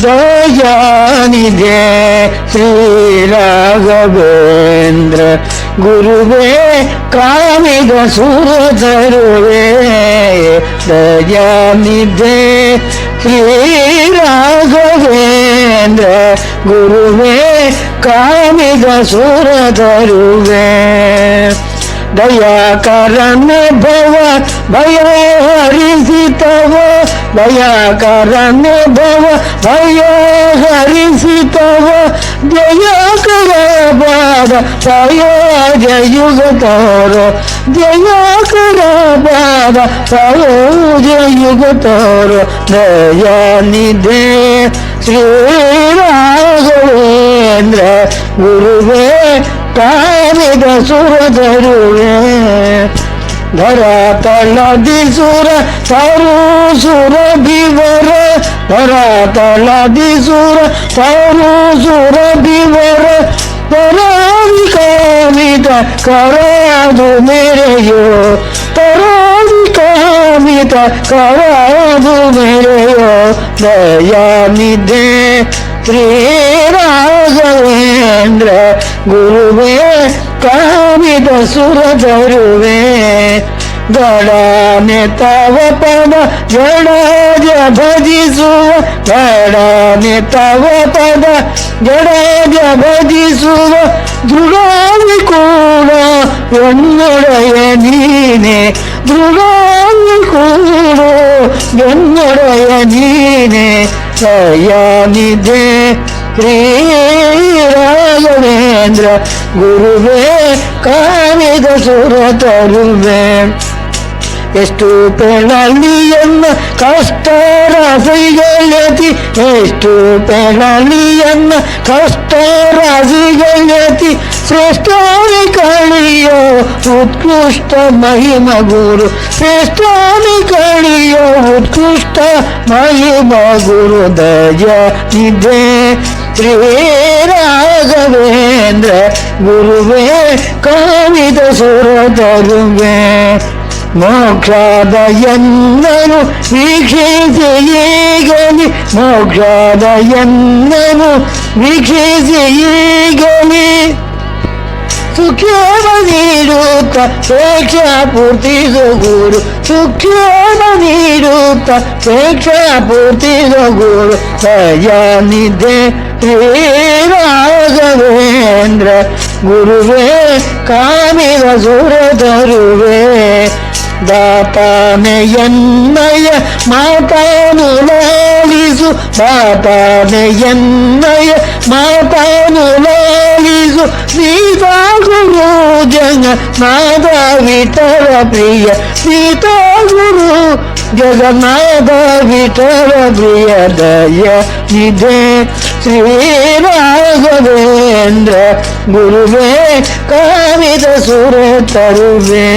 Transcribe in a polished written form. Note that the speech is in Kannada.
ದಯಾನಿಧೆ ಶ್ರೀ ರಾಘವೇಂದ್ರ ಗುರುವೇ ಕಾಮಿದ ಸುರತರುವೆ ದಯಾನಿಧೆ ಶ್ರೀ ರಾಘವೇಂದ್ರ ಗುರುವೇ ಕಾಮಿದ ಸುರತರುವೆ ದಯಾಕರನ ಭವ ಭಯ ಹರಿಸಿತವ ದಯಾಕರನ ಭವ ಭಯ ಹರಿಸಿತವ ಜಯಕರ ಬಾಬ ಸಯೋಜ ಯುಗ ತೋರೋ ಜಯಕರ ಬಾಬ ಸಯೋಜ ಯುಗ ತೋರೋ ದಯಾನಿಧೆ ಶ್ರೀ ರಾಘವೇಂದ್ರ ಗುರುವೇ ಕಾಮಿದ ಸುರತರುವೆ ಧರಾತಳದಿ ಸುರ ತರು ಸುರ ಬಿವರ ಧರಾತಳದಿ ಸುರ ತರು ಸುರ ಬಿವರ ತರಾವಿ ಕಾಮಿತ ಕರಾದು ಮೇರೆಯೋ ತರಾವಿ ಕಾಮಿತ ಕರಾದು ಮೇರೆಯೋ ದಯಾನಿಧೆ ಶ್ರೀ ರಾಘವೇಂದ್ರ ಗುರುವೇ ಕಾಮಿದ ಸುರತರುವೆ ಗಡಾನೆ ತವ ಪದ ಜಡಾಜ ಭಜಿಸುವ ಗಡಾನೆ ತವ ಪದ ಜಡಾಜ ಭಜಿಸುವ ದೃಢಾವಿ ಕೂಡ ಎನ್ನೊಡೆಯ ನೀನೆ ದೃಢಾವಿ ಕೂಡ ಎನ್ನೊಡೆಯ ನೀನೆ ದಯಾನಿಧೆ ಶ್ರೀ ರಾಘವೇಂದ್ರ ಗುರುವೇ ಕಾಮಿದ ಸುರತರುವೆ ಎಷ್ಟು ಪೆಳಲಿಯನ್ನ ಕಷ್ಟ ರಾಸಿಗಳತಿ ಎಷ್ಟು ಪೆಳಲಿಯನ್ನ ಕಷ್ಟ ರಾಸಿಗಳತಿ ಶ್ರೇಷ್ಠಾನಿ ಕಳಿಯೋ ಉತ್ಕೃಷ್ಟ ಮಹಿಮ ಗುರು ಶ್ರೇಷ್ಠಾನಿ ಕಳಿಯೋ ಉತ್ಕೃಷ್ಟ ಮಹಿಮ ಗುರು ದಯಾನಿಧೆ ಶ್ರೀ ರಾಘವೇಂದ್ರ ಗುರುವೇ ಕಾಮಿದ ಸುರತರುವೆ ಮೋಕ್ಷದ ಎನ್ನನು ವೀಕ್ಷಿಸಿ ಈಗಲಿ ಮೋಕ್ಷದ ಎನ್ನನು ವೀಕ್ಷಿಸಿ ಈಗಲಿ ಸುಖೇಮ ನೀಡುತ್ತ ಪ್ರೇಕ್ಷಾ ಪೂರ್ತಿಸೋ ಗುರು ಸುಖೇಮ ನೀಡುತ್ತ ಪ್ರೇಕ್ಷಾ ಪೂರ್ತಿಸೋ ಗುರು ದಯಾನಿಧೆ ಶ್ರೀ ರಾಘವೇಂದ್ರ ಗುರುವೇ ಕಾಮಿದ ಸುರತರುವೆ ದಾತಾನೆಯನ್ನಯ ಮಾತಾನು ಲಾಲಿಸು ದಾತಾನೆಯನ್ನಯ ಮಾತಾನು ಲಾಲಿಸು ಸೀತಾ ಗುರು ಜಗನ್ನಾಥ ವಿಠಲ ಪ್ರಿಯ ಸೀತಾ ಗುರು ಜಗನ್ನಾಥ ವಿಠಲ ಪ್ರಿಯ ದಯಾನಿಧೆ ಶ್ರೀ ರಾಘವೇಂದ್ರ ಗುರುವೇ ಕಾಮಿದ ಸುರತರುವೆ